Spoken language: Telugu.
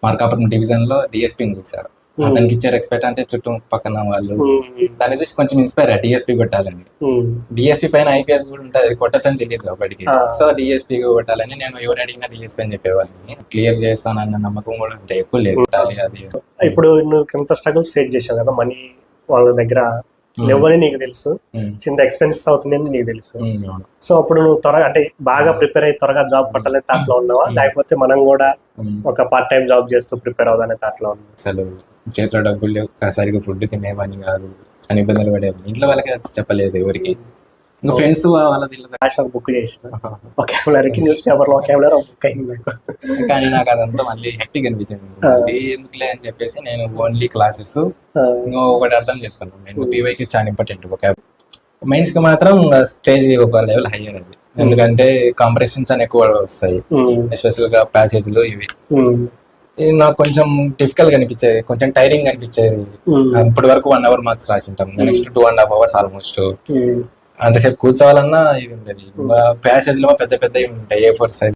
మార్కాపురం డివిజన్ లో డిఎస్పీని చూసారు. అతనికి ఇచ్చే రెస్పెక్ట్ అంటే చుట్టూ పక్కన వాళ్ళు దాన్ని చూసి కొంచెం ఇన్స్పైర్ అయ్యారు డిఎస్పీ కొట్టాలని. డిఎస్పీ పైన ఐపీఎస్ కూడా ఉంటుంది, కొట్టచ్చని తెలియదు ఒకటికి. సో డిఎస్పీ కొట్టాలని నేను ఎవరు అడిగినా డిఎస్పీ అని చెప్పేవాళ్ళని. క్లియర్ చేస్తానన్న నమ్మకం కూడా అంటే ఎక్కువ లేదు. అది ఇప్పుడు నువ్వు ఎంత స్ట్రగుల్స్ ఫేస్ చేసావు కదా, మనీ వాళ్ళ దగ్గర లేవని నీకు తెలుసు, చిన్న ఎక్స్పెన్సెస్ అవుతున్నాయని నీకు తెలుసు. సో అప్పుడు నువ్వు త్వరగా అంటే బాగా ప్రిపేర్ అయ్యి త్వరగా జాబ్ పట్టాలని థాట్లో ఉన్నావా, లేకపోతే మనం కూడా ఒక పార్ట్ టైం జాబ్ చేస్తూ ప్రిపేర్ అవుదానే థాట్లో ఉన్నావా? అసలు చేతిలో డబ్బులు లేవు, సరిగ్గా ఫుడ్ తినేవాని కాదు, అని ఇబ్బందులు పడేవాడిని. ఇంట్లో వాళ్ళకి చెప్పలేదు ఎవరికి. ఇంకా ఫ్రెండ్స్ వాళ్ళది బుక్ చేసిన ఒకేలారికి న్యూస్ పేపర్ లో ఒకేలా బుక్ అయింది. కానీ నాకు అదంతా మళ్ళీ హెక్టిక్ అనిపించింది. ఎందుకులే అని చెప్పేసి నేను ఓన్లీ క్లాసెస్ ఒకటి అర్థం చేసుకున్నాను. నేను పీవైకి చాలా ఇంపార్టెంట్. ఒక మైన్స్ కి మాత్రం స్టేజ్ ఒక లెవెల్ హైయర్ అది, ఎందుకంటే కాంపిటీషన్స్ అని ఎక్కువ వస్తాయి, ఎస్పెషల్ గా ప్యాసేజ్లు ఇవి. నాకు కొంచెం డిఫికల్ట్ గా అనిపించేది, కొంచెం టైరింగ్ అనిపించేది. ఇప్పటి వరకు 1 hour మార్క్స్ రాసింటాం, నెక్స్ట్ 2.5 hours ఆల్మోస్ట్. అంతసేపు కూర్చోవాలన్నా ఇది ఉండేది. ప్యాసేజ్ లో పెద్ద పెద్ద ఉంటాయి, A4 సైజ్